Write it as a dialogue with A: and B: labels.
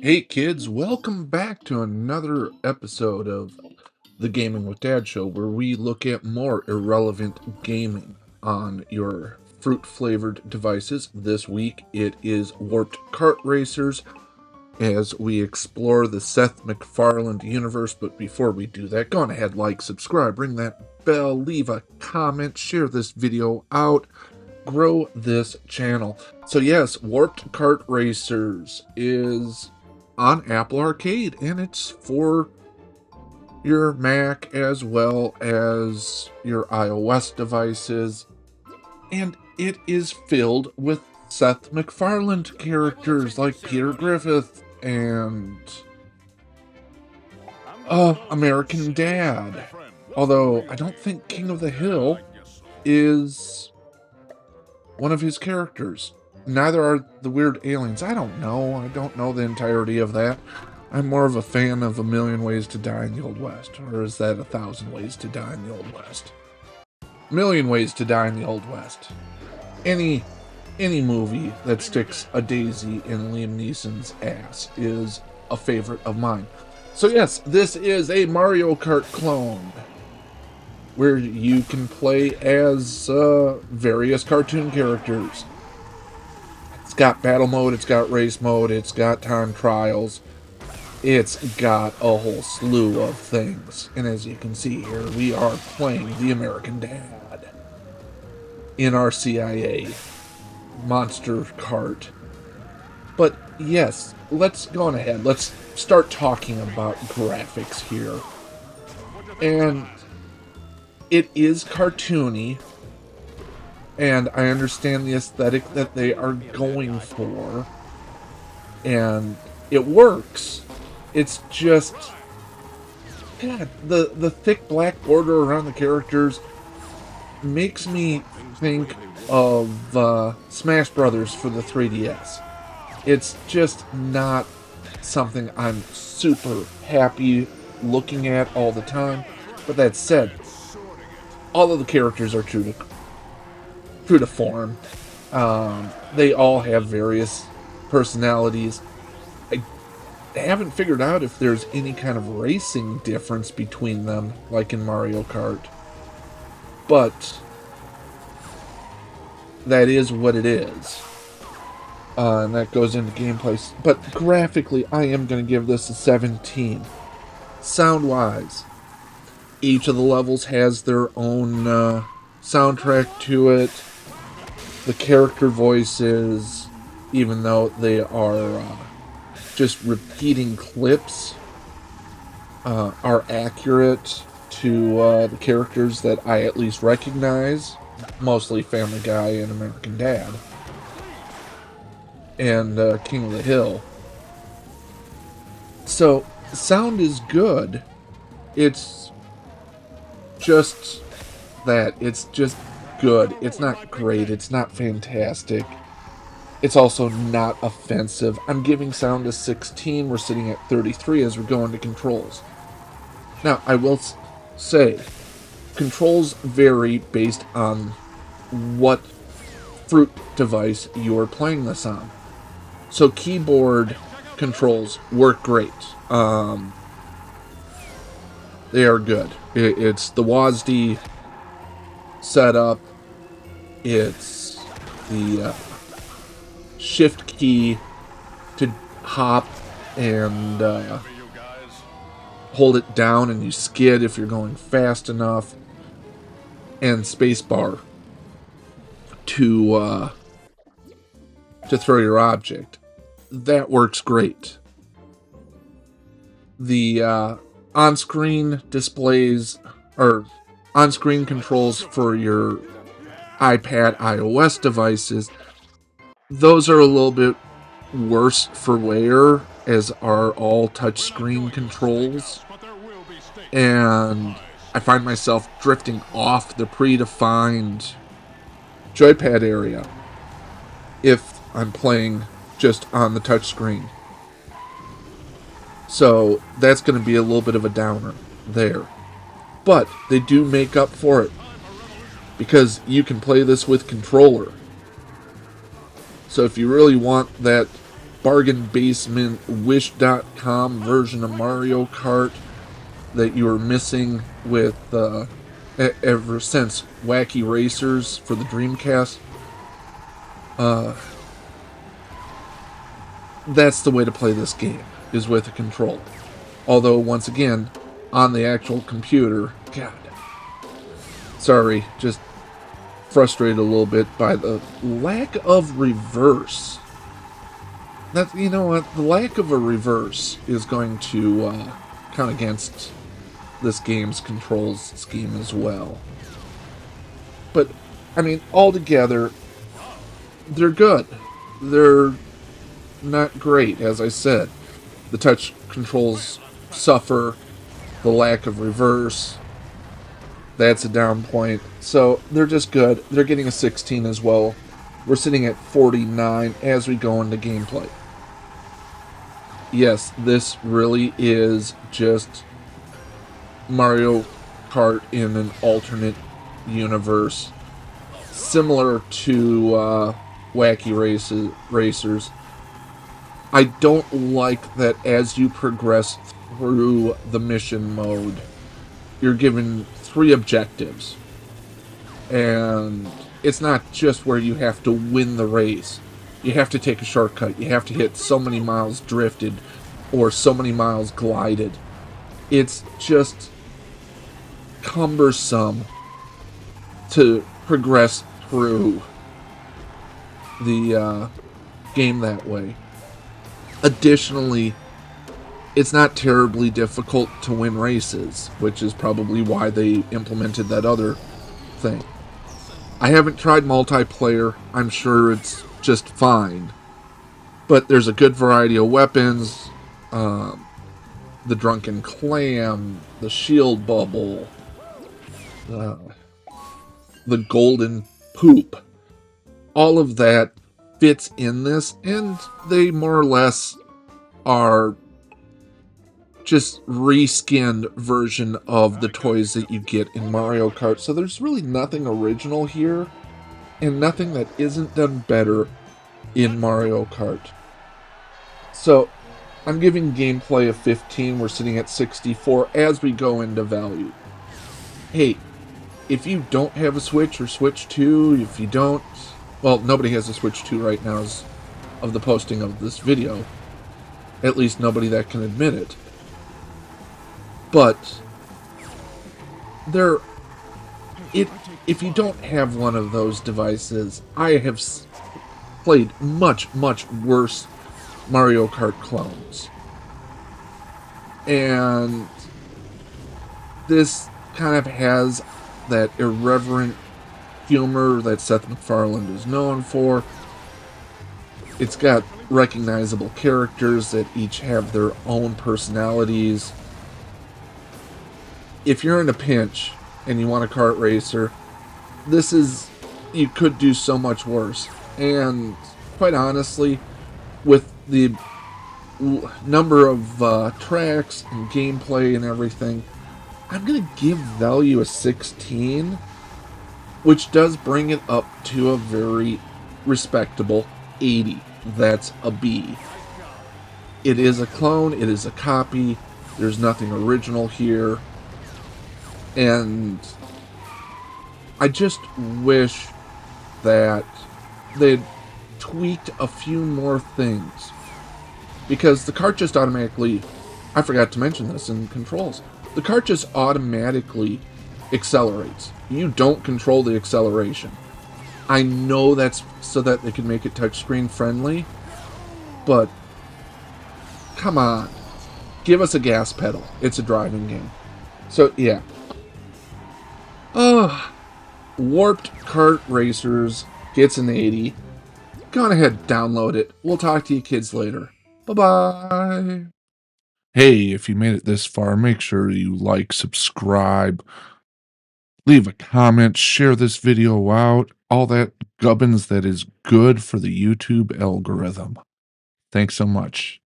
A: Hey kids, welcome back to another episode of the Gaming with Dad show where we look at more irrelevant gaming on your fruit-flavored devices. This week it is Warped Kart Racers as we explore the Seth MacFarlane universe. But before we do that, go on ahead, like, subscribe, ring that bell, leave a comment, share this video out, grow this channel. So yes, Warped Kart Racers is on Apple Arcade, and it's for your Mac as well as your iOS devices, and it is filled with Seth MacFarlane characters like Peter Griffith and American Dad. Although I don't think King of the Hill is one of his characters. Neither are the weird aliens. I don't know the entirety of that. I'm more of a fan of A Million Ways to Die in the Old West. Or is that 1,000 Ways to Die in the Old West? A Million Ways to Die in the Old West. Any movie that sticks a daisy in Liam Neeson's ass is a favorite of mine. So yes, this is a Mario Kart clone, where you can play as various cartoon characters. It's got battle mode, it's got race mode, it's got time trials, it's got a whole slew of things. And as you can see here, we are playing the American Dad in our CIA monster kart. But yes, let's go on ahead. Let's start talking about graphics here. And it is cartoony, and I understand the aesthetic that they are going for, and it works. It's just, God, the thick black border around the characters makes me think of Smash Brothers for the 3DS. It's just not something I'm super happy looking at all the time. But that said, all of the characters are true to form. They all have various personalities. I haven't figured out if there's any kind of racing difference between them, like in Mario Kart. But that is what it is. And that goes into gameplay. But graphically, I am going to give this a 17. Sound-wise, each of the levels has their own soundtrack to it. The character voices, even though they are just repeating clips, are accurate to the characters that I at least recognize. Mostly Family Guy and American Dad. And King of the Hill. So, sound is good. It's just that. It's just good. It's not great. It's not fantastic. It's also not offensive. I'm giving sound a 16. We're sitting at 33 as we go into controls. Now, I will say, controls vary based on what fruit device you are playing this on. So keyboard controls work great. They are good. It's the WASD setup. It's the shift key to hop and hold it down and you skid if you're going fast enough. And spacebar to throw your object. That works great. The on-screen displays, or on-screen controls for your iPad, iOS devices, those are a little bit worse for wear, as are all touchscreen controls. And I find myself drifting off the predefined joypad area if I'm playing just on the touchscreen. So that's going to be a little bit of a downer there. But they do make up for it, because you can play this with controller. So if you really want that bargain basement wish.com version of Mario Kart that you were missing with ever since Wacky Racers for the Dreamcast. That's the way to play this game, is with a controller. Although, once again, on the actual computer, God, sorry, just frustrated a little bit by the lack of reverse. That, you know what, the lack of a reverse is going to count against this game's controls scheme as well. But, I mean, altogether, they're good. They're not great, as I said. The touch controls suffer the lack of reverse. That's a down point. So they're just good. They're getting a 16 as well. We're sitting at 49 as we go into gameplay. Yes, this really is just Mario Kart in an alternate universe, similar to Wacky Racers. I don't like that as you progress through the mission mode, you're given 3 objectives. And it's not just where you have to win the race. You have to take a shortcut. You have to hit so many miles drifted or so many miles glided. It's just cumbersome to progress through the game that way. Additionally, it's not terribly difficult to win races, which is probably why they implemented that other thing. I haven't tried multiplayer. I'm sure it's just fine. But there's a good variety of weapons. The Drunken Clam, the Shield Bubble, the Golden Poop. All of that fits in this, and they more or less are just reskinned version of the toys that you get in Mario Kart. So there's really nothing original here, and nothing that isn't done better in Mario Kart. So I'm giving gameplay a 15. We're sitting at 64 as we go into value. Hey, if you don't have a Switch or Switch 2, if you don't, well, nobody has a Switch 2 right now as of the posting of this video. At least nobody that can admit it. But if you don't have one of those devices, I have played much, much worse Mario Kart clones. And this kind of has that irreverent humor that Seth MacFarlane is known for. It's got recognizable characters that each have their own personalities. If you're in a pinch and you want a kart racer, you could do so much worse. And quite honestly, with the number of tracks and gameplay and everything, I'm going to give value a 16, which does bring it up to a very respectable 80. That's a B. It is a clone, it is a copy, there's nothing original here, and I just wish that they'd tweaked a few more things. Because the kart just automatically, I forgot to mention this in controls, the kart just automatically accelerates. You don't control the acceleration. I know that's so that they can make it touchscreen friendly, but come on, give us a gas pedal. It's a driving game. So yeah. Warped Kart Racers gets an 80. Go on ahead, download it. We'll talk to you kids later. Bye-bye. Hey, if you made it this far, make sure you like, subscribe, leave a comment, share this video out, all that gubbins that is good for the YouTube algorithm. Thanks so much.